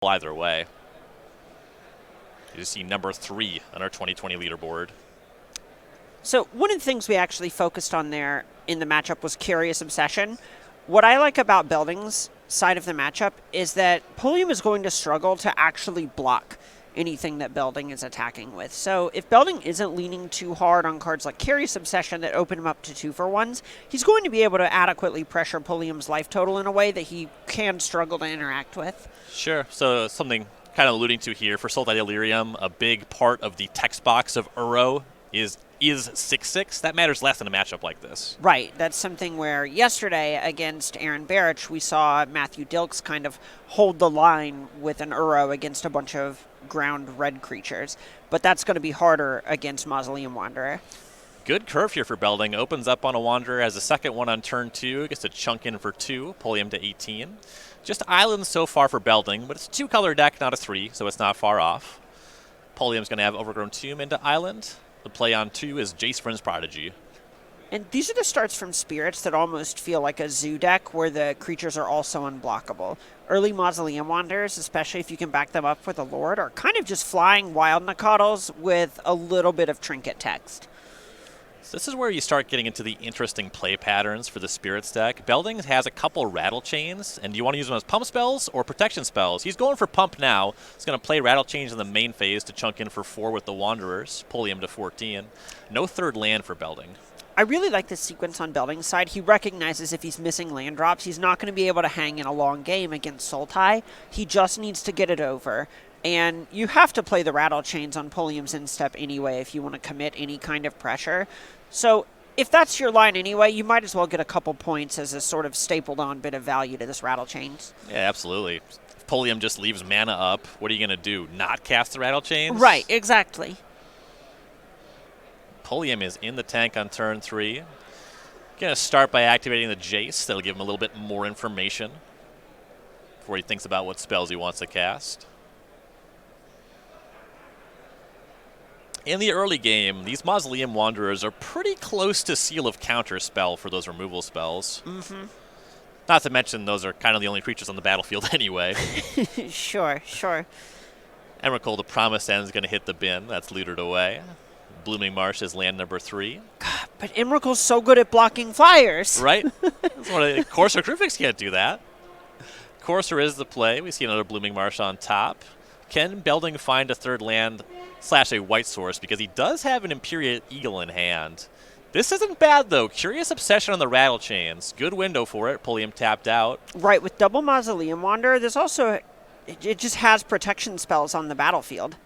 either way. You see number 3 on our 2020 leaderboard. So one of the things we actually focused on there in the matchup was Curious Obsession. What I like about Belding's side of the matchup is that Pulliam is going to struggle to actually block anything that Belding is attacking with. So if Belding isn't leaning too hard on cards like Curious Obsession that open him up to 2-for-1s, he's going to be able to adequately pressure Pulliam's life total in a way that he can struggle to interact with. Sure. So something kind of alluding to here, for Sultai Delirium, a big part of the text box of Uro is 6/6. That matters less in a matchup like this. Right. That's something where yesterday against Aaron Barrich, we saw Matthew Dilks kind of hold the line with an Uro against a bunch of ground red creatures. But that's going to be harder against Mausoleum Wanderer. Good curve here for Belding. Opens up on a Wanderer, has a second one on turn 2. Gets a chunk in for 2. Pulliam to 18. Just islands so far for Belding, but it's a 2-color deck, not a 3, so it's not far off. Pulliam's going to have Overgrown Tomb into island. The play on 2 is Jace Vryn's Prodigy. And these are the starts from Spirits that almost feel like a zoo deck where the creatures are also unblockable. Early Mausoleum Wanderers, especially if you can back them up with a Lord, are kind of just flying wild Nakados with a little bit of trinket text. So this is where you start getting into the interesting play patterns for the Spirits deck. Belding has a couple Rattle Chains, and do you want to use them as pump spells or protection spells? He's going for pump now. He's going to play Rattle Chains in the main phase to chunk in for 4 with the Wanderers, Pulliam to 14. No third land for Belding. I really like this sequence on Belding's side. He recognizes if he's missing land drops, he's not going to be able to hang in a long game against Sultai. He just needs to get it over. And you have to play the Rattle Chains on Pulliam's instep anyway if you want to commit any kind of pressure. So if that's your line anyway, you might as well get a couple points as a sort of stapled on bit of value to this Rattle Chains. Yeah, absolutely. If Pulliam just leaves mana up, what are you going to do? Not cast the Rattle Chains? Right, exactly. Pulliam is in the tank on turn 3. Going to start by activating the Jace. That'll give him a little bit more information before he thinks about what spells he wants to cast. In the early game, these Mausoleum Wanderers are pretty close to Seal of Counterspell for those removal spells. Mm-hmm. Not to mention those are kind of the only creatures on the battlefield anyway. Sure. Emrakul, the Promised End, is going to hit the bin. That's looted away. Blooming Marsh is land number 3. God, but Emrakul's so good at blocking flyers. Right? Courser Crucifix can't do that. Courser is the play. We see another Blooming Marsh on top. Can Belding find a third land / a white source? Because he does have an Imperial Eagle in hand. This isn't bad, though. Curious Obsession on the Rattle Chains. Good window for it. Pulliam tapped out. Right, with double Mausoleum Wanderer, there's also... It just has protection spells on the battlefield.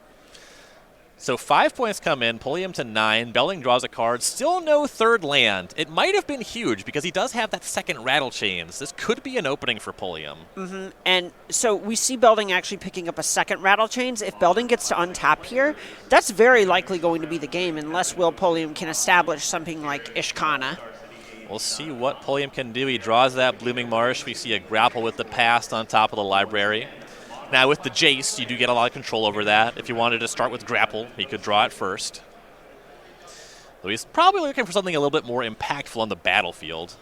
So 5 points come in, Pulliam to 9. Belding draws a card. Still no third land. It might have been huge because he does have that second Rattle Chains. This could be an opening for Pulliam. Mm-hmm. And so we see Belding actually picking up a second Rattle Chains. If Belding gets to untap here, that's very likely going to be the game unless Will Pulliam can establish something like Ishkana. We'll see what Pulliam can do. He draws that Blooming Marsh. We see a Grapple with the Past on top of the library. Now, with the Jace, you do get a lot of control over that. If you wanted to start with Grapple, he could draw it first. So he's probably looking for something a little bit more impactful on the battlefield.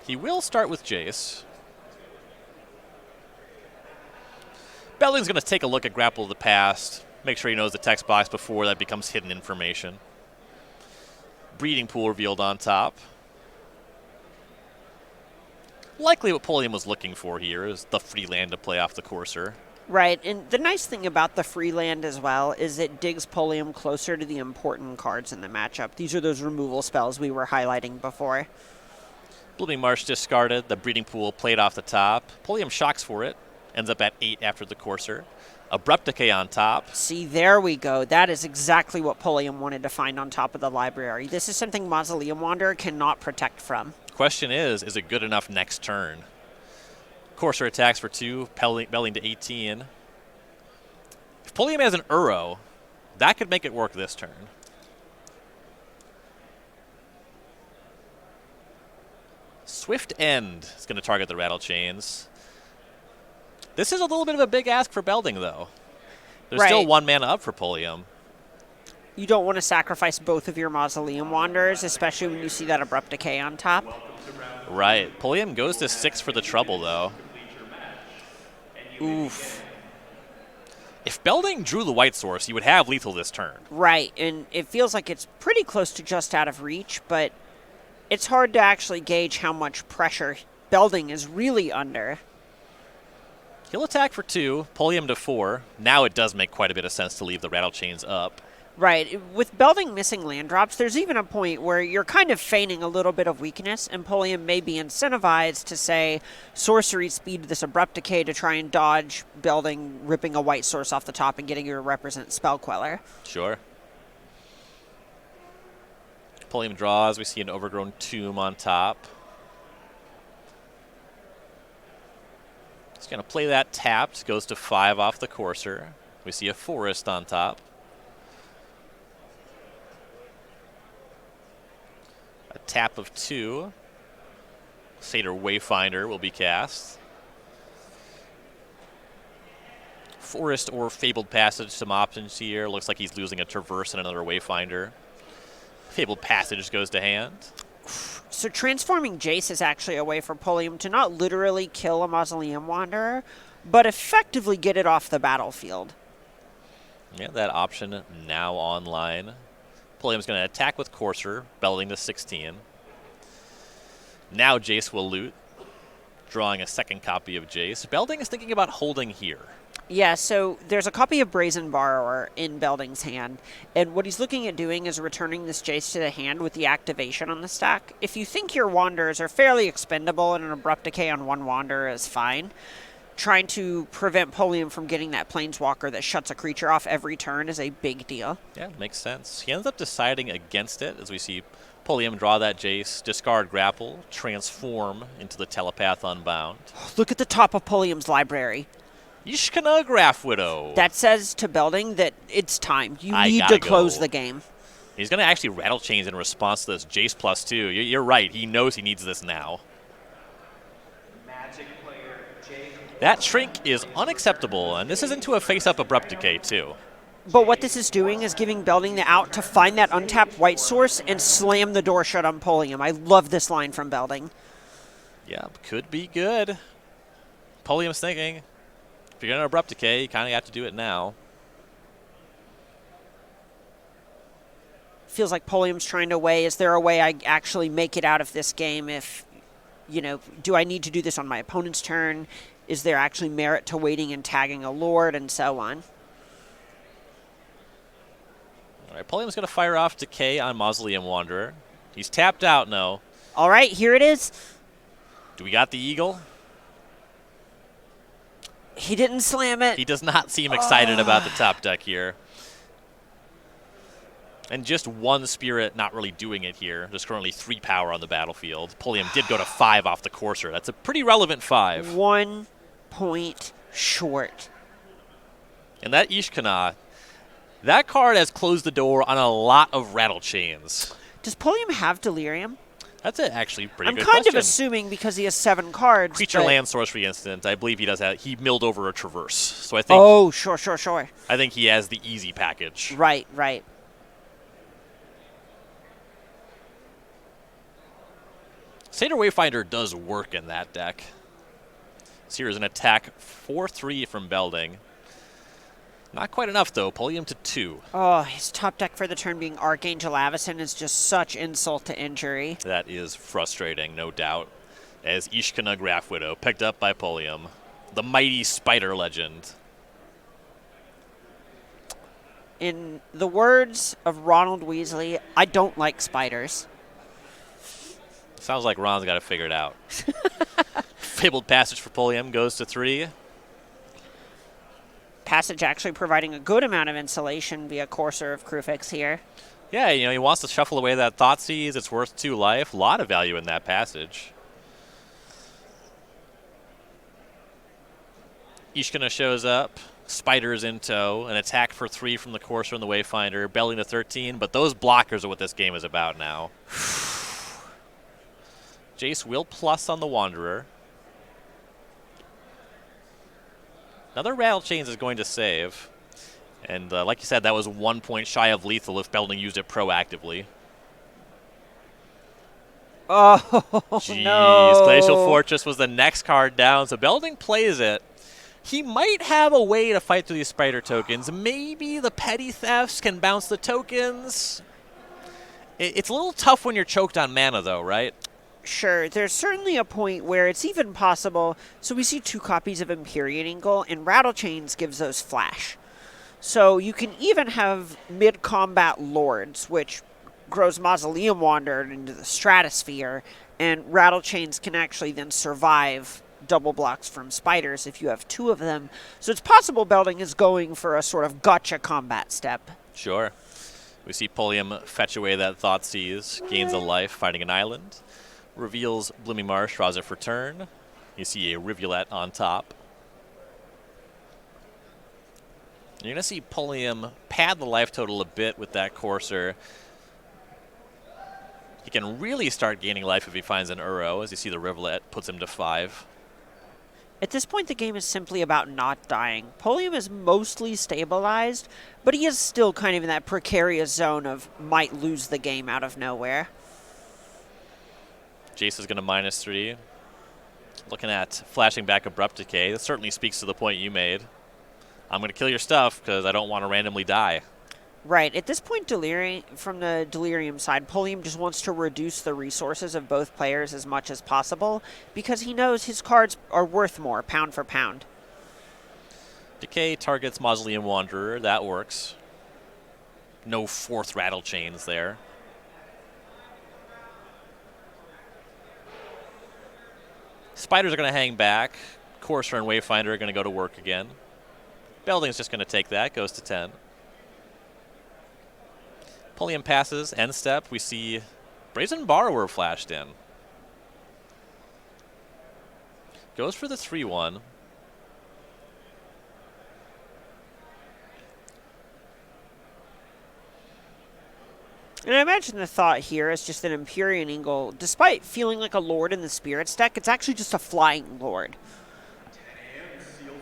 He will start with Jace. Belding's going to take a look at Grapple of the Past, make sure he knows the text box before that becomes hidden information. Breeding Pool revealed on top. Likely what Pulliam was looking for here is the free land to play off the Courser. Right, and the nice thing about the free land as well is it digs Pulliam closer to the important cards in the matchup. These are those removal spells we were highlighting before. Blooming Marsh discarded. The Breeding Pool played off the top. Pulliam shocks for it. Ends up at 8 after the Courser. Abrupt Decay on top. See, there we go. That is exactly what Pulliam wanted to find on top of the library. This is something Mausoleum Wanderer cannot protect from. Question is it good enough next turn? Courser attacks for 2, Belding to 18. If Pulliam has an Uro, that could make it work this turn. Swift End is going to target the Rattle Chains. This is a little bit of a big ask for Belding, though. There's still 1 mana up for Pulliam. You don't want to sacrifice both of your Mausoleum Wanderers, especially when you see that Abrupt Decay on top. Right. Pulliam goes to 6 for the trouble, though. Oof. If Belding drew the white source, he would have lethal this turn. Right, and it feels like it's pretty close to just out of reach, but it's hard to actually gauge how much pressure Belding is really under. He'll attack for 2, Pulliam to 4. Now it does make quite a bit of sense to leave the rattle chains up. Right. With Belding missing land drops, there's even a point where you're kind of feigning a little bit of weakness, and Pulliam may be incentivized to, say, sorcery speed this Abrupt Decay to try and dodge Belding ripping a white source off the top and getting you to represent Spell Queller. Sure. Pulliam draws. We see an Overgrown Tomb on top. He's going to play that tapped. Goes to 5 off the Courser. We see a Forest on top. A tap of 2. Satyr Wayfinder will be cast. Forest or Fabled Passage, some options here. Looks like he's losing a Traverse and another Wayfinder. Fabled Passage goes to hand. So transforming Jace is actually a way for Pulliam to not literally kill a Mausoleum Wanderer, but effectively get it off the battlefield. Yeah, that option now online. Pulliam's going to attack with Courser, Belding to 16. Now Jace will loot, drawing a second copy of Jace. Belding is thinking about holding here. Yeah, so there's a copy of Brazen Borrower in Belding's hand, and what he's looking at doing is returning this Jace to the hand with the activation on the stack. If you think your Wanderers are fairly expendable and an Abrupt Decay on one Wanderer is fine, trying to prevent Pulliam from getting that Planeswalker that shuts a creature off every turn is a big deal. Yeah, makes sense. He ends up deciding against it as we see Pulliam draw that Jace, discard Grapple, transform into the Telepath Unbound. Look at the top of Pulliam's library. Ishkana Graph Widow. That says to Belding that it's time. You I need gotta to close go. the game. He's going to actually rattle chains in response to this Jace +2. You're right. He knows he needs this now. That shrink is unacceptable, and this is into a face-up Abrupt Decay, too. But what this is doing is giving Belding the out to find that untapped white source and slam the door shut on Pulliam. I love this line from Belding. Yeah, could be good. Pulliam's thinking, if you're going to Abrupt Decay, you kind of have to do it now. Feels like Pulliam's trying to weigh, is there a way I actually make it out of this game if, do I need to do this on my opponent's turn? Is there actually merit to waiting and tagging a Lord and so on? All right, Pulliam's going to fire off Decay on Mausoleum Wanderer. He's tapped out now. All right, here it is. Do we got the Eagle? He didn't slam it. He does not seem excited about the top deck here. And just one Spirit not really doing it here. There's currently 3 power on the battlefield. Pulliam did go to 5 off the Courser. That's a pretty relevant 5. 1 point short. And that Ishkana, that card has closed the door on a lot of rattle chains. Does Pulliam have Delirium? That's actually pretty good I'm kind question. of assuming because he has 7 cards. Creature but... land source, for instance, I believe he does have. He milled over a Traverse. So I think. Oh, sure. I think he has the easy package. Right. Satyr Wayfinder does work in that deck. So here's an attack 4-3 from Belding. Not quite enough, though. Pulliam to 2. Oh, his top deck for the turn being Archangel Avacyn is just such insult to injury. That is frustrating, no doubt. As Ishkana Graph Widow, picked up by Pulliam. The mighty spider legend. In the words of Ronald Weasley, I don't like spiders. Sounds like Ron's got it figured out. Fabled Passage for Pulliam goes to 3. Passage actually providing a good amount of insulation via Courser of Krufix here. Yeah, he wants to shuffle away that Thoughtseize. It's worth 2 life. A lot of value in that passage. Ishkana shows up. Spiders in tow. An attack for 3 from the Courser and the Wayfinder. Belding to 13, but those blockers are what this game is about now. Jace will plus on the Wanderer. Another Rattle Chains is going to save. And like you said, that was 1 point shy of lethal if Belding used it proactively. Oh, Jeez, no. Glacial Fortress was the next card down, so Belding plays it. He might have a way to fight through these spider tokens. Maybe the petty thefts can bounce the tokens. It's a little tough when you're choked on mana, though, right? Sure, there's certainly a point where it's even possible. So we see 2 copies of Empyrean Eagle, and Rattle Chains gives those flash. So you can even have mid-combat Lords, which grows Mausoleum Wanderer into the stratosphere, and Rattle Chains can actually then survive double blocks from spiders if you have 2 of them. So it's possible Belding is going for a sort of gotcha combat step. Sure. We see Pulliam fetch away that Thoughtseize, gains a life, fighting an island, reveals Blooming Marsh, draws it for turn. You see a Rivulet on top. You're going to see Pulliam pad the life total a bit with that Courser. He can really start gaining life if he finds an Uro. As you see, the Rivulet puts him to 5. At this point, the game is simply about not dying. Pulliam is mostly stabilized, but he is still kind of in that precarious zone of might lose the game out of nowhere. Jace is going to -3. Looking at flashing back Abrupt Decay. That certainly speaks to the point you made. I'm going to kill your stuff because I don't want to randomly die. Right. At this point, from the Delirium side, Pulliam just wants to reduce the resources of both players as much as possible because he knows his cards are worth more, pound for pound. Decay targets Mausoleum Wanderer. That works. No 4th Rattle Chains there. Spiders are going to hang back. Courser and Wayfinder are going to go to work again. Belding's just going to take that, goes to 10. Pulliam passes, end step. We see Brazen Borrower flashed in. Goes for the 3-1. And I imagine the thought here is just that Empyrean Eagle, despite feeling like a Lord in the Spirits deck, it's actually just a flying Lord.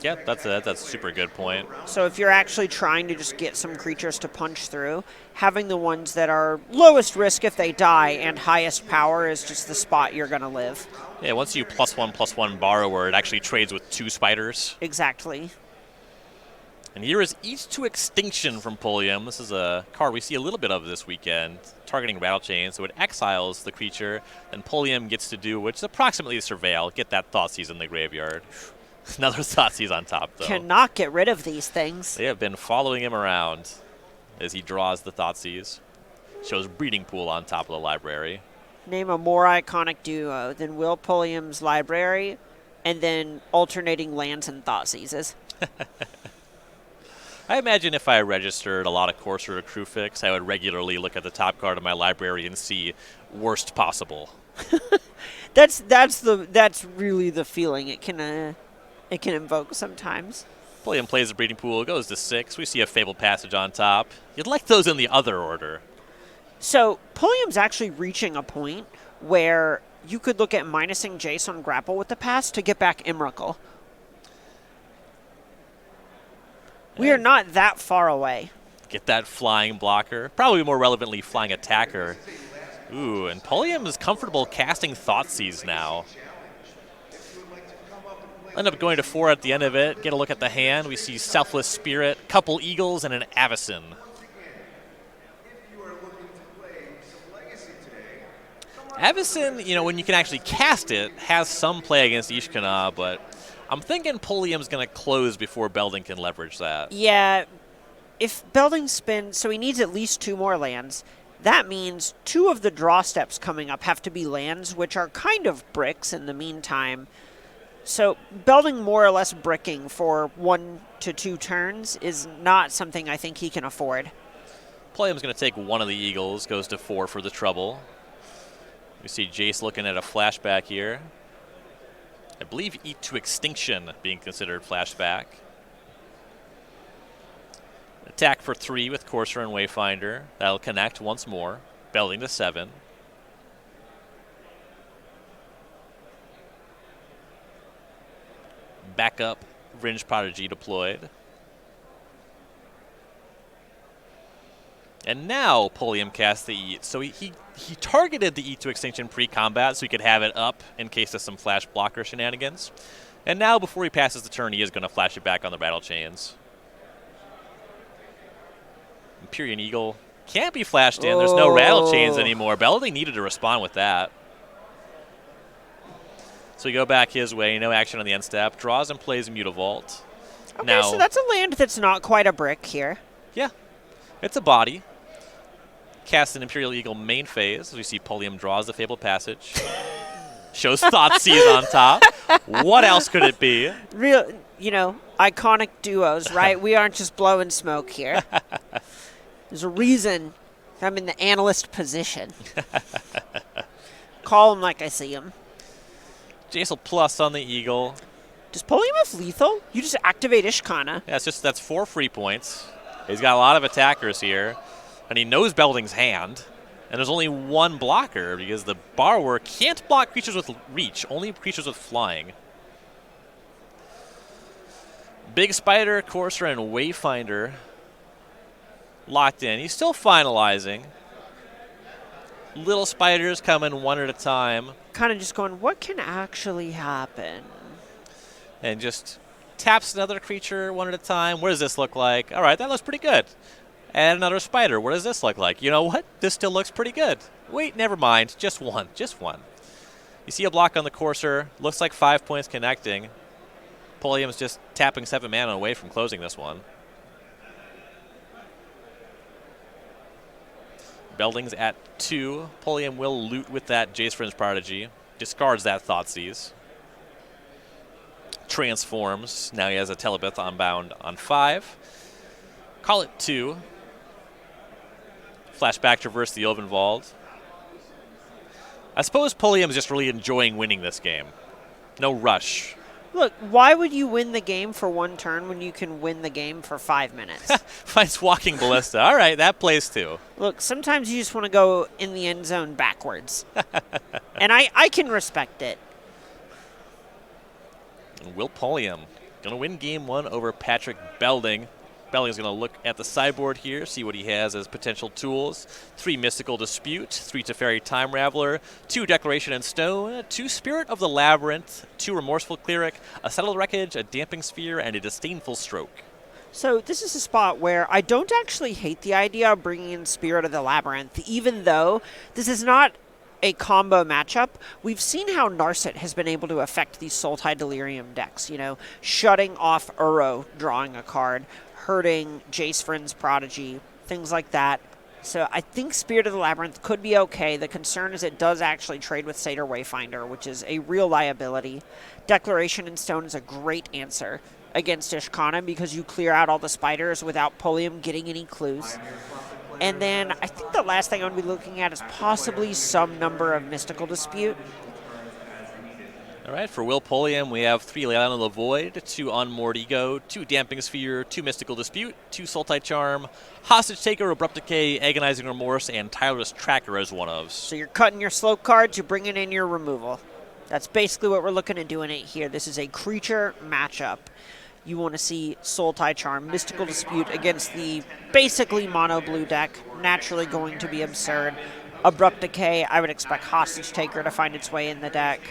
Yeah, that's a super good point. So if you're actually trying to just get some creatures to punch through, having the ones that are lowest risk if they die and highest power is just the spot you're going to live. Yeah, once you +1/+1 Borrower, it actually trades with 2 spiders. Exactly. And here is Eat to Extinction from Pulliam. This is a card we see a little bit of this weekend, targeting Rattle Chain. So it exiles the creature, and Pulliam gets to do, which is approximately Surveil, get that Thoughtseize in the graveyard. Another Thoughtseize on top, though. Cannot get rid of these things. They have been following him around as he draws the Thoughtseize. Shows Breeding Pool on top of the library. Name a more iconic duo than Will Pulliam's library and then alternating lands and Thoughtseizes. I imagine if I registered a lot of Courser or Crewfix, I would regularly look at the top card of my library and see worst possible. That's really the feeling it can invoke sometimes. Pulliam plays the Breeding Pool, goes to 6. We see a Fabled Passage on top. You'd like those in the other order. So Pulliam's actually reaching a point where you could look at minusing Jace on Grapple with the Pass to get back Emrakul. We are not that far away. Get that flying blocker. Probably more relevantly, flying attacker. Ooh, and Pulliam is comfortable casting Thoughtseize now. End up going to 4 at the end of it. Get a look at the hand. We see Selfless Spirit, couple Eagles, and an Avacyn. Avacyn, you know, when you can actually cast it, has some play against Ishkana, but I'm thinking Pulliam's going to close before Belding can leverage that. Yeah, if Belding spins, so he needs at least 2 more lands. That means 2 of the draw steps coming up have to be lands, which are kind of bricks in the meantime. So Belding more or less bricking for 1 to 2 turns is not something I think he can afford. Pulliam's going to take one of the Eagles, goes to 4 for the trouble. We see Jace looking at a flashback here. I believe Eat to Extinction being considered flashback. Attack for 3 with Courser and Wayfinder. That'll connect once more. Belding to 7. Backup Vringe Prodigy deployed. And now Pulliam casts the Eat. So he targeted the Eat to Extinction pre-combat so he could have it up in case of some flash blocker shenanigans. And now, before he passes the turn, he is going to flash it back on the Rattle Chains. Empyrean Eagle can't be flashed in. There's no Rattle Chains anymore. Belding needed to respond with that. So we go back his way. No action on the end step. Draws and plays Mutavault. Okay, now, so that's a land that's not quite a brick here. Yeah, it's a body. Cast an Imperial Eagle main phase. As we see Pulliam draws the Fabled Passage. Shows Thoughtseize on top. What else could it be? Real, iconic duos, right? We aren't just blowing smoke here. There's a reason I'm in the analyst position. Call him like I see him. Jace plus on the Eagle. Does Pulliam have lethal? You just activate Ishkana. Yeah, that's 4 free points. He's got a lot of attackers here. And he knows Belding's hand. And there's only one blocker because the Borrower can't block creatures with reach, only creatures with flying. Big Spider, Courser, and Wayfinder locked in. He's still finalizing. Little spiders coming one at a time. Kind of just going, what can actually happen? And just taps another creature one at a time. What does this look like? All right, that looks pretty good. And another spider. What does this look like? You know what? This still looks pretty good. Wait, never mind. Just one. Just one. You see a block on the Courser. Looks like 5 points connecting. Pulliam's just tapping 7 mana away from closing this one. Belding's at 2. Pulliam will loot with that Jace Fringe Prodigy. Discards that Thoughtseize. Transforms. Now he has a Telebith Unbound on 5. Call it 2. Flashback, traverse the Ovenwald. I suppose Pulliam's just really enjoying winning this game. No rush. Look, why would you win the game for 1 turn when you can win the game for 5 minutes? Finds Walking Ballista. All right, that plays too. Look, sometimes you just want to go in the end zone backwards. And I can respect it. Will Pulliam going to win game 1 over Patrick Belding. Belding's going to look at the sideboard here, see what he has as potential tools. 3 Mystical Dispute, 3 Teferi Time Raveler, 2 Declaration in Stone, 2 Spirit of the Labyrinth, 2 Remorseful Cleric, a Settled Wreckage, a Damping Sphere, and a Disdainful Stroke. So this is a spot where I don't actually hate the idea of bringing in Spirit of the Labyrinth, even though this is not a combo matchup. We've seen how Narset has been able to affect these Sultai Delirium decks, shutting off Uro, drawing a card, hurting Jace Fringe Prodigy, things like that. So I think Spirit of the Labyrinth could be okay. The concern is it does actually trade with Satyr Wayfinder, which is a real liability. Declaration in Stone is a great answer against Ishkana because you clear out all the spiders without Pulliam getting any clues. And then I think the last thing I'm going to be looking at is possibly some number of Mystical Dispute. All right, for Will Pulliam, we have 3 Leyline of the Void, 2 Unmoored Ego, 2 Damping Sphere, 2 Mystical Dispute, 2 Sultai Charm, Hostage Taker, Abrupt Decay, Agonizing Remorse, and Tireless Tracker as one of. So you're cutting your slope cards, you're bringing in your removal. That's basically what we're looking at doing it here. This is a creature matchup. You want to see Sultai Charm, Mystical Dispute against the basically mono blue deck. Naturally going to be absurd. Abrupt Decay, I would expect Hostage Taker to find its way in the deck.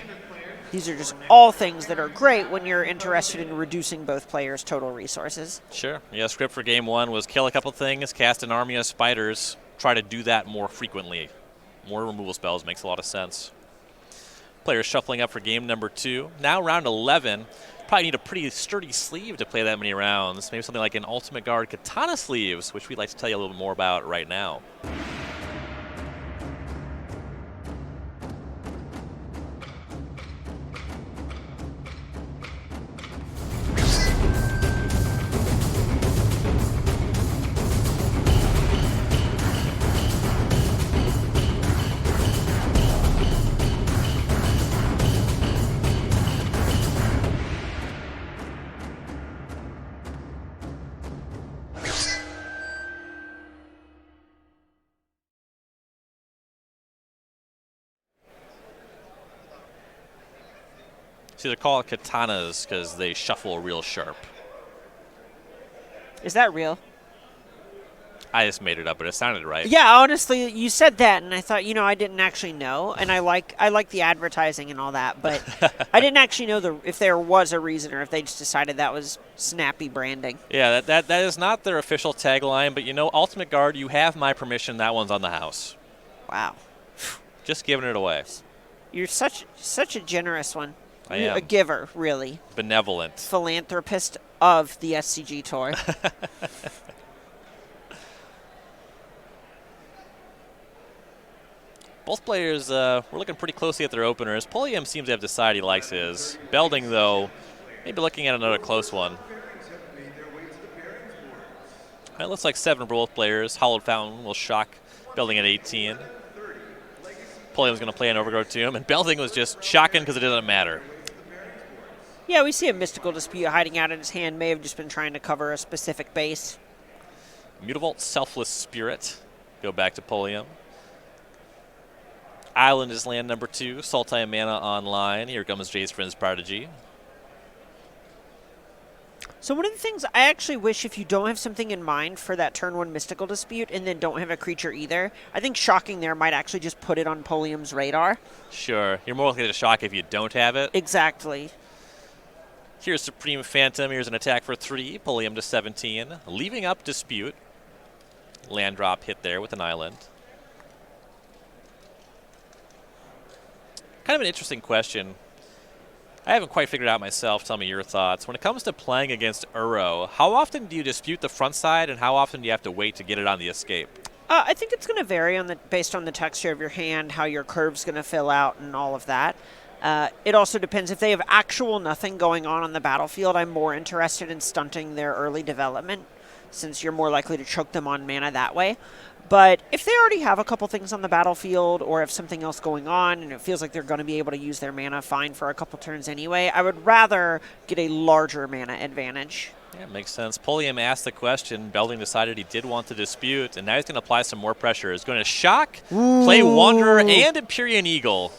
These are just all things that are great when you're interested in reducing both players' total resources. Sure. Yeah, script for game 1 was kill a couple things, cast an army of spiders, try to do that more frequently. More removal spells makes a lot of sense. Players shuffling up for game number 2. Now round 11. Probably need a pretty sturdy sleeve to play that many rounds. Maybe something like an Ultimate Guard Katana sleeves, which we'd like to tell you a little more about right now. So they're called katanas because they shuffle real sharp. Is that real? I just made it up, but it sounded right. Yeah, honestly, you said that, and I thought, I didn't actually know, and I like the advertising and all that, but I didn't actually know if there was a reason or if they just decided that was snappy branding. Yeah, that is not their official tagline, but Ultimate Guard, you have my permission. That one's on the house. Wow. Just giving it away. You're such a generous one. I am. A giver, really. Benevolent. Philanthropist of the SCG Tour. Both players were looking pretty closely at their openers. Pulliam seems to have decided he likes his. Belding, though, maybe looking at another close one. It looks like 7 for both players. Hollowed Fountain will shock Belding at 18. Pulliam's going to play an Overgrowth Tomb, and Belding was just shocking because it doesn't matter. Yeah, we see a Mystical Dispute hiding out in his hand. May have just been trying to cover a specific base. Mutavault Selfless Spirit. Go back to Pulliam. Island is land number 2. Sultai Mana online. Here comes Jace Vryn's Prodigy. So one of the things I actually wish, if you don't have something in mind for that turn 1 Mystical Dispute and then don't have a creature either, I think shocking there might actually just put it on Pulliam's radar. Sure. You're more likely to shock if you don't have it. Exactly. Here's Supreme Phantom. Here's an attack for 3. Pulliam to 17. Leaving up Dispute. Land drop hit there with an island. Kind of an interesting question. I haven't quite figured it out myself. Tell me your thoughts. When it comes to playing against Uro, how often do you dispute the front side, and how often do you have to wait to get it on the escape? I think it's going to vary based on the texture of your hand, how your curve's going to fill out, and all of that. It also depends. If they have actual nothing going on the battlefield, I'm more interested in stunting their early development, since you're more likely to choke them on mana that way. But if they already have a couple things on the battlefield or have something else going on and it feels like they're going to be able to use their mana fine for a couple turns anyway, I would rather get a larger mana advantage. Yeah, makes sense. Pulliam asked the question. Belding decided he did want to dispute, and now he's going to apply some more pressure. He's going to shock, play Wanderer and Empyrean Eagle.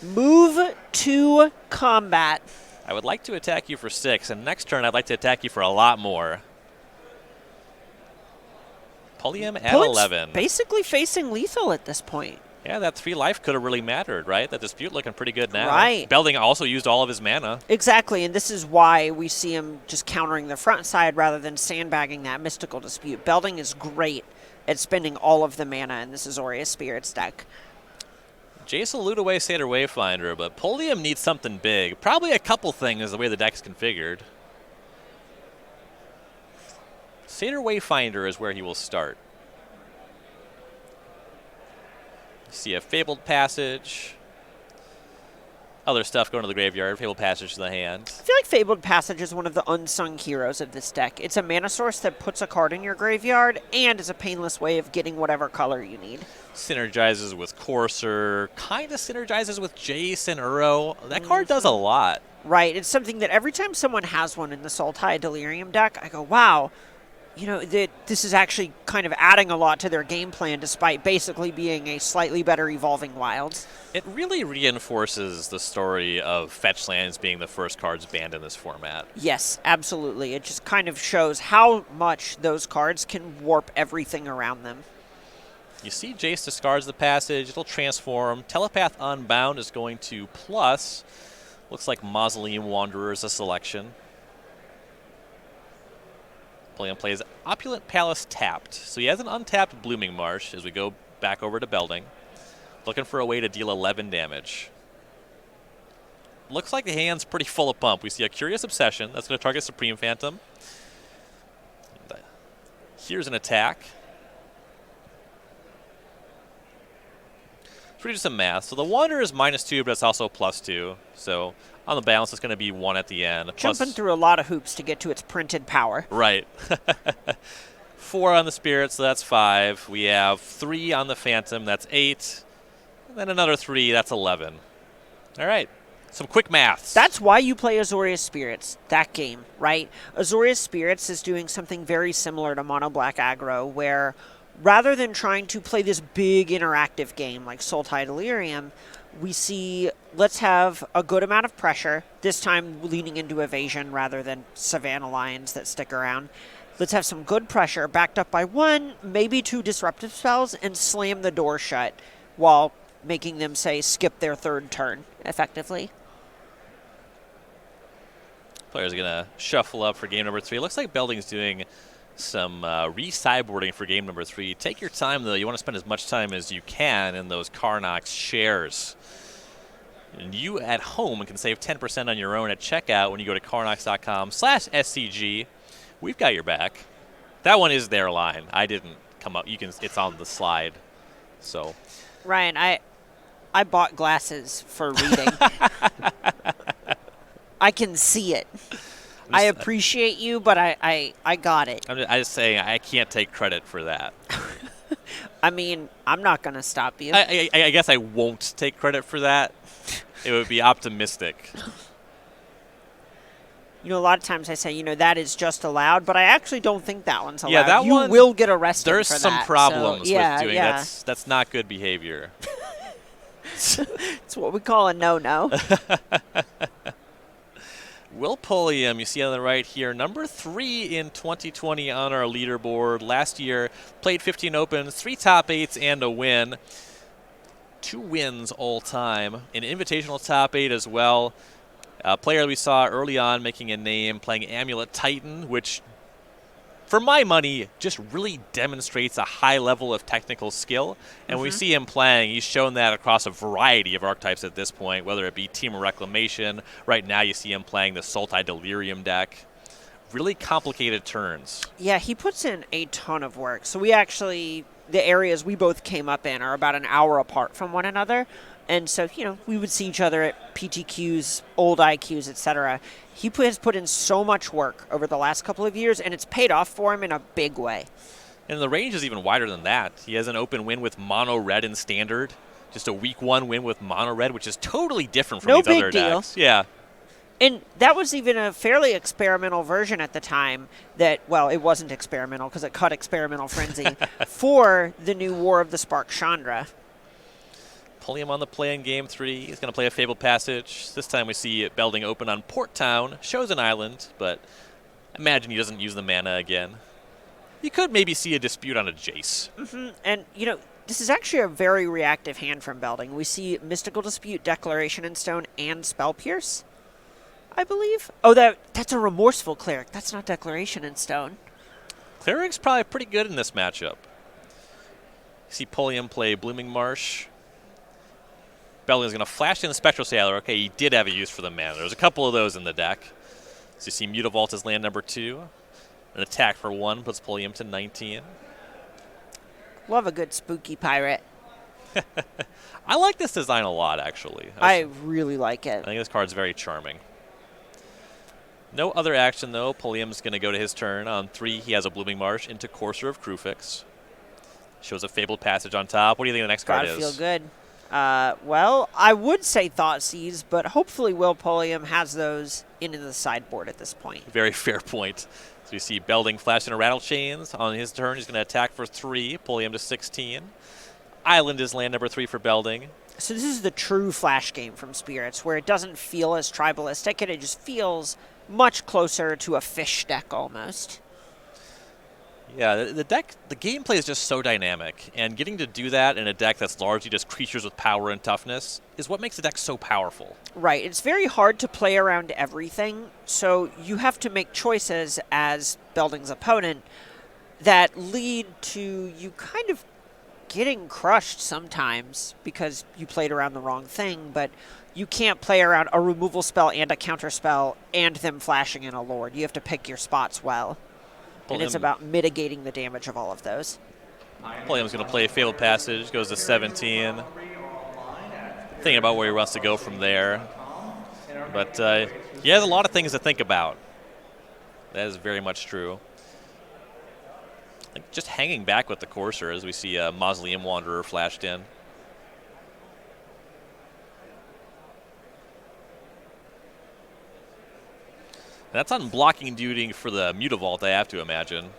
Move to combat. I would like to attack you for 6, and next turn I'd like to attack you for a lot more. Pulliam at 11. Basically facing lethal at this point. Yeah, that 3 life could have really mattered, right? That dispute looking pretty good now. Right. Belding also used all of his mana. Exactly, and this is why we see him just countering the front side rather than sandbagging that Mystical Dispute. Belding is great at spending all of the mana in this Azorius Spirits deck. Jace will loot away Satyr Wayfinder, but Pulliam needs something big. Probably a couple things the way the deck's configured. Satyr Wayfinder is where he will start. See a Fabled Passage. Other stuff going to the graveyard. Fabled Passage to the hand. I feel like Fabled Passage is one of the unsung heroes of this deck. It's a mana source that puts a card in your graveyard and is a painless way of getting whatever color you need. Synergizes with Courser. Kind of synergizes with Jace and Uro. That card does a lot. Right. It's something that every time someone has one in the Sultai Delirium deck, I go, wow. This is actually kind of adding a lot to their game plan despite basically being a slightly better evolving Wilds. It really reinforces the story of fetch lands being the first cards banned in this format. Yes, absolutely. It just kind of shows how much those cards can warp everything around them. You see Jace discards the passage. It'll transform. Telepath Unbound is going to plus. Looks like Mausoleum Wanderer is a selection. Pulliam plays Opulent Palace tapped. So he has an untapped Blooming Marsh as we go back over to Belding. Looking for a way to deal 11 damage. Looks like the hand's pretty full of pump. We see a Curious Obsession. That's going to target Supreme Phantom. Here's an attack. Let's redo some math. So the Wanderer is -2, but it's also +2. So on the balance, it's going to be 1 at the end. Jumping through a lot of hoops to get to its printed power. Right. 4 on the Spirit, so that's 5. We have 3 on the Phantom, that's 8. And then another 3, that's 11. All right. Some quick maths. That's why you play Azorius Spirits, that game, right? Azorius Spirits is doing something very similar to Mono Black Aggro, where rather than trying to play this big interactive game like Sultai Delirium, we see, let's have a good amount of pressure, this time leaning into evasion rather than Savannah Lions that stick around. Let's have some good pressure, backed up by 1, maybe 2 disruptive spells, and slam the door shut while making them, say, skip their 3rd turn, effectively. Players are going to shuffle up for game number 3. It looks like Belding's doing some re-sideboarding for game number 3. Take your time, though. You want to spend as much time as you can in those Karnox shares. And you at home can save 10% on your own at checkout when you go to karnox.com/SCG. We've got your back. That one is their line. I didn't come up. It's on the slide. So, Ryan, I bought glasses for reading. I can see it. I appreciate you, but I got it. I'm just saying I can't take credit for that. I mean, I'm not going to stop you. I guess I won't take credit for that. It would be optimistic. You know, a lot of times I say, that is just allowed, but I actually don't think that one's allowed. Yeah, that you one, will get arrested for that. There's some problems with doing yeah. That's not good behavior. It's what we call a no-no. Will Pulliam, you see on the right here, number 3 in 2020 on our leaderboard. Last year, played 15 Opens, 3 top 8s, and a win. 2 wins all time. An invitational top 8 as well. A player we saw early on making a name, playing Amulet Titan, which, for my money, just really demonstrates a high level of technical skill. And when we see him playing, he's shown that across a variety of archetypes at this point, whether it be Team of Reclamation. Right now you see him playing the Sultai Delirium deck. Really complicated turns. Yeah, he puts in a ton of work. So we actually, the areas we both came up in are about an hour apart from one another. And so, we would see each other at PTQs, old IQs, etc. He has put in so much work over the last couple of years, and it's paid off for him in a big way. And the range is even wider than that. He has an open win with mono red in standard. Just a week 1 win with mono red, which is totally different from these other decks. Yeah. And that was even a fairly experimental version at the time that, well, it wasn't experimental because it cut Experimental Frenzy for the new War of the Spark Chandra. Pulliam on the play in game 3. He's going to play a Fabled Passage. This time we see Belding open on Port Town. Shows an island, but imagine he doesn't use the mana again. You could maybe see a dispute on a Jace. And, this is actually a very reactive hand from Belding. We see Mystical Dispute, Declaration in Stone, and Spell Pierce, I believe. Oh, that's a Remorseful Cleric. That's not Declaration in Stone. Cleric's probably pretty good in this matchup. You see Pulliam play Blooming Marsh. Belding's going to flash in the Spectral Sailor. Okay, he did have a use for the mana. There's a couple of those in the deck. So you see Mutavault as land number 2. An attack for 1 puts Pulliam to 19. Love a good spooky pirate. I like this design a lot, actually. I really like it. I think this card's very charming. No other action, though. Pulliam's going to go to his turn. On 3, he has a Blooming Marsh into Courser of Krufix. Shows a Fabled Passage on top. What do you think the next card is? Gotta feel good. Well, I would say Thoughtseize, but hopefully Will Pulliam has those into the sideboard at this point. Very fair point. So you see Belding flash into Rattle Chains. On his turn, he's going to attack for 3, Pulliam to 16. Island is land number 3 for Belding. So this is the true Flash game from Spirits, where it doesn't feel as tribalistic, and it just feels much closer to a fish deck almost. Yeah, the gameplay is just so dynamic, and getting to do that in a deck that's largely just creatures with power and toughness is what makes the deck so powerful. Right. It's very hard to play around everything, so you have to make choices as Belding's opponent that lead to you kind of getting crushed sometimes because you played around the wrong thing, but you can't play around a removal spell and a counter spell and them flashing in a Lord. You have to pick your spots well. And it's about mitigating the damage of all of those. Pulliam's going to play Fabled Passage, goes to 17. Thinking about where he wants to go from there. But he has a lot of things to think about. That is very much true. Like just hanging back with the Courser as we see Mausoleum Wanderer flashed in. That's on blocking duty for the Mutavault, I have to imagine.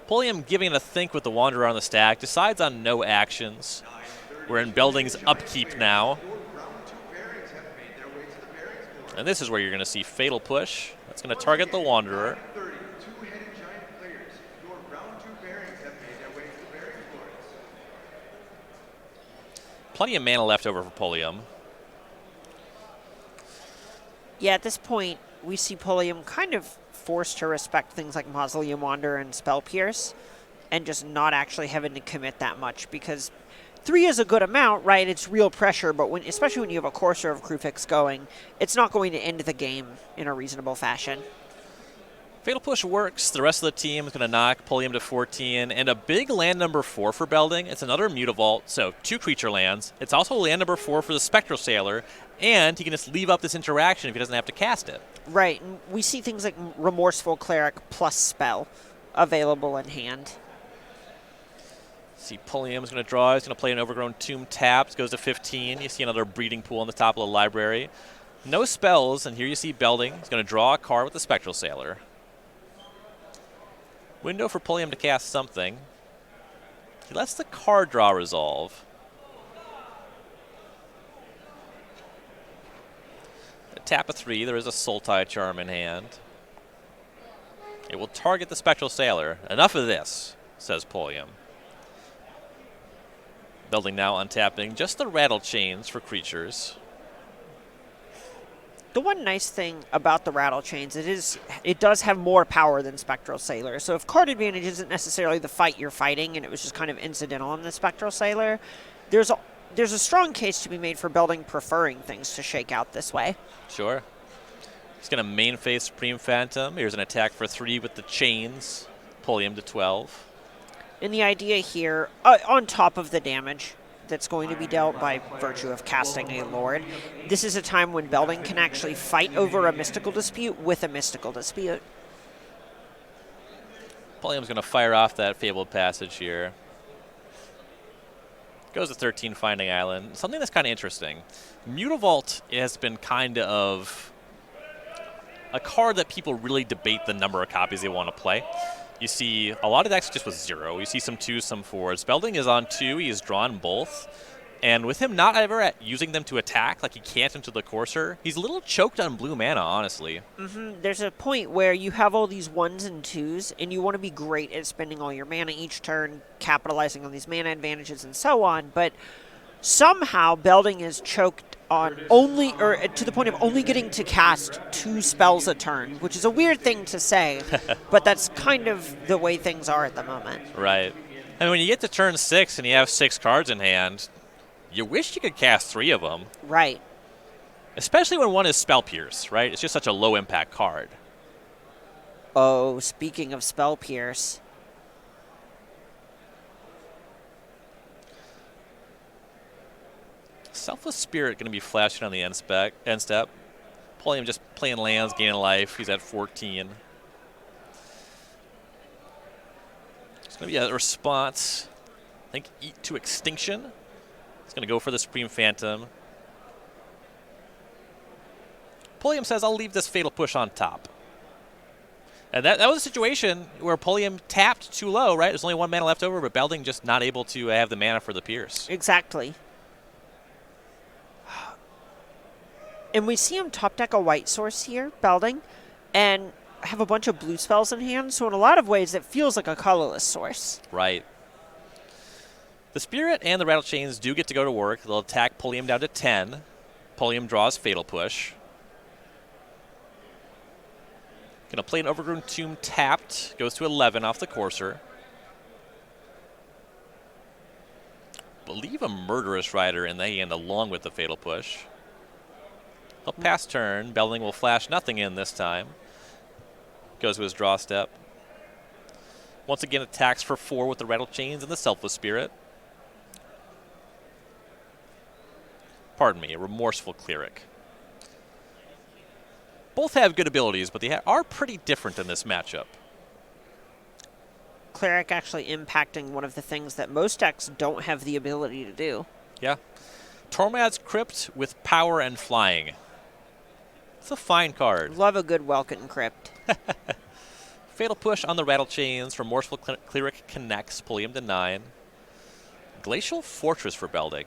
Pulliam giving it a think with the Wanderer on the stack, decides on no actions. We're in Belding's upkeep now. And this is where you're going to see Fatal Push. That's going to target the Wanderer. Plenty of mana left over for Pulliam. Yeah, at this point, we see Pulliam kind of forced to respect things like Mausoleum Wanderer and Spell Pierce, and just not actually having to commit that much, because 3 is a good amount, right? It's real pressure, but especially when you have a Courser of Kruphix going, it's not going to end the game in a reasonable fashion. Fatal Push works. The rest of the team is going to knock Pulliam to 14, and a big land number 4 for Belding. It's another Mutavault, so 2 creature lands. It's also land number 4 for the Spectral Sailor, and he can just leave up this interaction if he doesn't have to cast it. Right, and we see things like Remorseful Cleric plus Spell available in hand. See, Pulliam's going to draw. He's going to play an Overgrown Tomb tapped. Goes to 15. You see another Breeding Pool on the top of the library. No spells, and here you see Belding. He's going to draw a card with the Spectral Sailor. Window for Pulliam to cast something. He lets the card draw resolve. A tap of 3. There is a Sultai Charm in hand. It will target the Spectral Sailor. Enough of this, says Pulliam. Belding now untapping just the Rattle Chains for creatures. The one nice thing about the Rattle Chains, it does have more power than Spectral Sailor. So if card advantage isn't necessarily the fight you're fighting, and it was just kind of incidental on the Spectral Sailor, there's a strong case to be made for Belding preferring things to shake out this way. Sure. He's going to main phase Supreme Phantom. Here's an attack for 3 with the chains. Pulliam to 12. And the idea here, on top of the damage that's going to be dealt by virtue of casting a Lord, this is a time when Belding can actually fight over a mystical dispute with a mystical dispute. Pulliam's going to fire off that Fabled Passage here. Goes to 13 Finding Island. Something that's kind of interesting. Mutavault has been kind of a card that people really debate the number of copies they want to play. You see a lot of decks just with 0. You see some 2s, some 4s. Belding is on 2. He has drawn both. And with him not ever using them to attack, like he can't into the Courser, he's a little choked on blue mana, honestly. There's a point where you have all these 1s and 2s, and you want to be great at spending all your mana each turn, capitalizing on these mana advantages and so on, but somehow Belding is choked on to the point of only getting to cast 2 spells a turn, which is a weird thing to say, but that's kind of the way things are at the moment. Right. I mean, when you get to turn 6 and you have 6 cards in hand, you wish you could cast 3 of them. Right. Especially when one is Spell Pierce, right? It's just such a low impact card. Oh, speaking of Spell Pierce. Selfless Spirit going to be flashing on the end step. Pulliam just playing lands, gaining life. He's at 14. It's going to be a response. I think Eat to Extinction. He's going to go for the Supreme Phantom. Pulliam says, I'll leave this Fatal Push on top. And that was a situation where Pulliam tapped too low, right? There's only 1 mana left over, but Belding just not able to have the mana for the Pierce. Exactly. And we see him top deck a white source here, Belding, and have a bunch of blue spells in hand. So in a lot of ways, it feels like a colorless source. Right. The Spirit and the Rattle Chains do get to go to work. They'll attack Pulliam down to 10. Pulliam draws Fatal Push. Going to play an Overgrown Tomb tapped. Goes to 11 off the Courser. Believe a Murderous Rider in the hand along with the Fatal Push. He'll pass turn. Belding will flash nothing in this time. Goes to his draw step. Once again attacks for 4 with the Rattle Chains and the Selfless Spirit. Pardon me, a Remorseful Cleric. Both have good abilities, but they are pretty different in this matchup. Cleric actually impacting one of the things that most decks don't have the ability to do. Yeah. Tormad's Crypt with power and flying. It's a fine card. Love a good Welkin Crypt. Fatal Push on the Rattle Chains. Remorseful Cleric connects. Pulliam to 9. Glacial Fortress for Belding.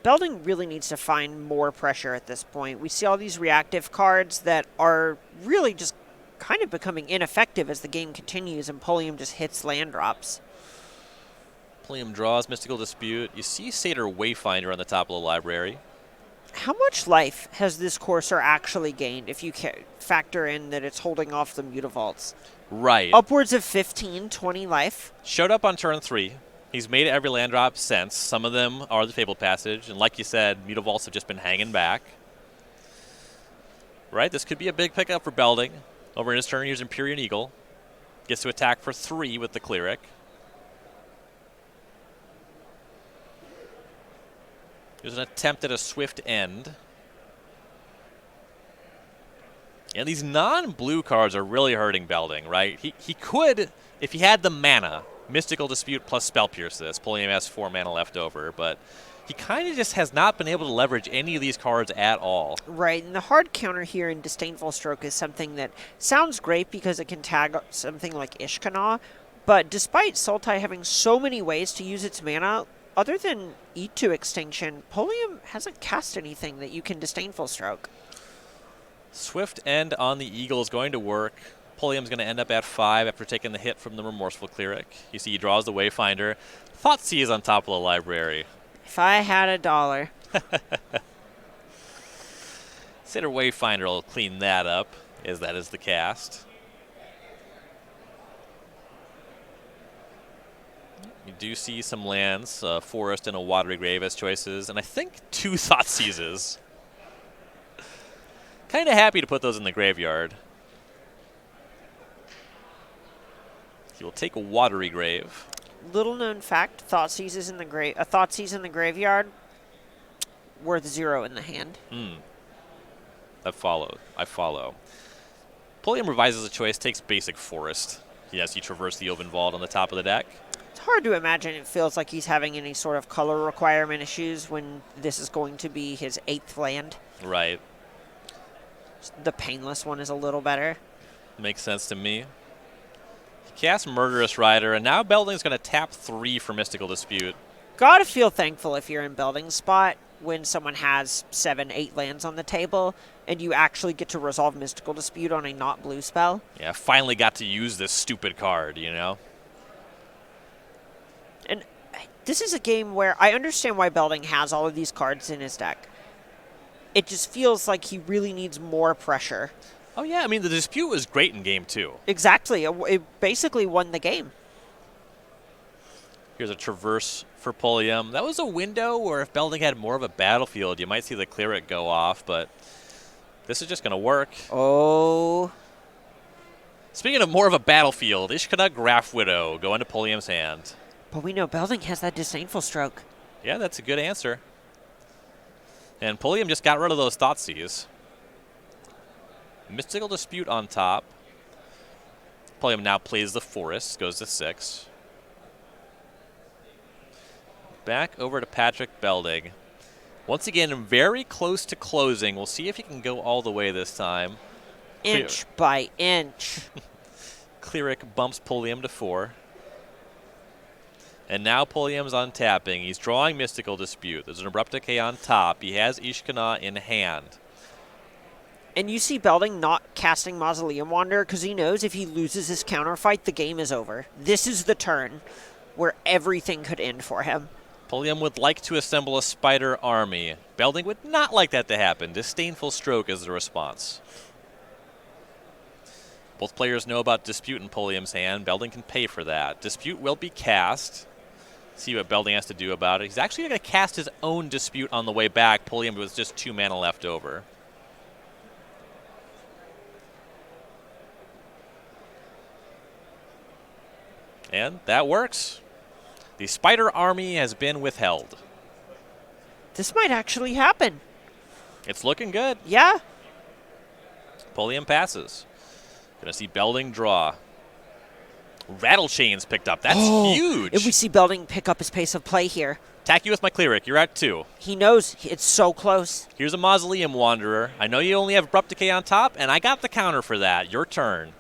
Belding really needs to find more pressure at this point. We see all these reactive cards that are really just kind of becoming ineffective as the game continues and Pulliam just hits land drops. Pulliam draws Mystical Dispute. You see Satyr Wayfinder on the top of the library. How much life has this Courser actually gained if you factor in that it's holding off the Mutavaults? Right. Upwards of 15, 20 life. Showed up on turn 3. He's made every land drop since. Some of them are the Fabled Passage, and like you said, Mutavaults have just been hanging back. Right, this could be a big pickup for Belding. Over in his turn, here's Empyrean Eagle. Gets to attack for 3 with the Cleric. There's an attempt at a swift end. And these non-blue cards are really hurting Belding, right? He could, if he had the mana, Mystical Dispute plus Spell Pierce this. Pulliam has 4 mana left over, but he kind of just has not been able to leverage any of these cards at all. Right, and the hard counter here in Disdainful Stroke is something that sounds great because it can tag something like Ishkanah, but despite Sultai having so many ways to use its mana, other than Eat to Extinction, Pulliam hasn't cast anything that you can Disdainful Stroke. Swift End on the Eagle is going to work. Pulliam's going to end up at 5 after taking the hit from the Remorseful Cleric. You see he draws the Wayfinder. Thoughtseize is on top of the library. If I had $1. Satyr Wayfinder will clean that up, as that is the cast. You do see some lands, a forest and a watery grave as choices, and I think 2 Thoughtseizes. Kind of happy to put those in the graveyard. He will take a watery grave. Little known fact: Thoughtseize is in the Thoughtseize in the graveyard worth 0 in the hand. I follow. Pulliam revises a choice, takes basic forest. Yes, you traverse the Open Vault on the top of the deck. It's hard to imagine it feels like he's having any sort of color requirement issues when this is going to be his 8th land. Right. The Painless one is a little better. Makes sense to me. He casts Murderous Rider, and now Belding's going to tap 3 for Mystical Dispute. Gotta feel thankful if you're in Belding's spot when someone has 7, 8 lands on the table and you actually get to resolve Mystical Dispute on a not blue spell. Yeah, finally got to use this stupid card, you know? And this is a game where I understand why Belding has all of these cards in his deck. It just feels like he really needs more pressure. Oh, yeah, I mean, the Dispute was great in Game 2. Exactly. It basically won the game. Here's a Traverse for Pulliam. That was a window where if Belding had more of a battlefield, you might see the Cleric go off, but this is just going to work. Oh. Speaking of more of a battlefield, Ishkanah Graph Widow go into Pulliam's hand. But we know Belding has that Disdainful Stroke. Yeah, that's a good answer. And Pulliam just got rid of those Thoughtseize. Mystical Dispute on top. Pulliam now plays the Forest, goes to 6. Back over to Patrick Belding. Once again, very close to closing. We'll see if he can go all the way this time. Inch by inch. Cleric bumps Pulliam to 4. And now Pulliam's untapping. He's drawing Mystical Dispute. There's an Abrupt Decay on top. He has Ishkanah in hand. And you see Belding not casting Mausoleum Wanderer because he knows if he loses his counterfight, the game is over. This is the turn where everything could end for him. Pulliam would like to assemble a spider army. Belding would not like that to happen. Disdainful Stroke is the response. Both players know about Dispute in Pulliam's hand. Belding can pay for that. Dispute will be cast. See what Belding has to do about it. He's actually going to cast his own Dispute on the way back. Pulliam with just 2 mana left over. And that works. The spider army has been withheld. This might actually happen. It's looking good. Yeah. Pulliam passes. Gonna see Belding draw. Rattle Chains picked up. That's huge. If we see Belding pick up his pace of play here. Attack you with my Cleric. You're at 2. He knows it's so close. Here's a Mausoleum Wanderer. I know you only have Abrupt Decay on top, and I got the counter for that. Your turn.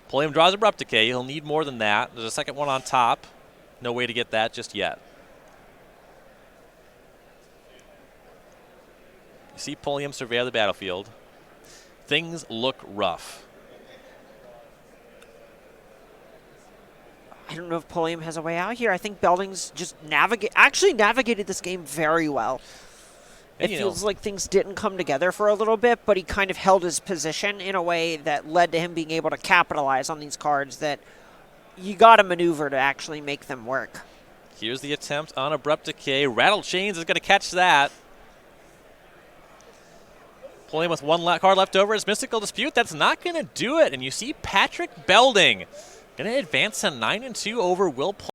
Pulliam draws Abrupt Decay. He'll need more than that. There's a second one on top. No way to get that just yet. see Pulliam surveil the battlefield. Things look rough. I don't know if Pulliam has a way out here. I think Belding's just navigated this game very well. It feels like things didn't come together for a little bit, but he kind of held his position in a way that led to him being able to capitalize on these cards that you got to maneuver to actually make them work. Here's the attempt on Abrupt Decay. Rattle Chains is going to catch that. Pulliam with one card left over is Mystical Dispute. That's not going to do it. And you see Patrick Belding going to advance to 9-2 over Will Pulliam.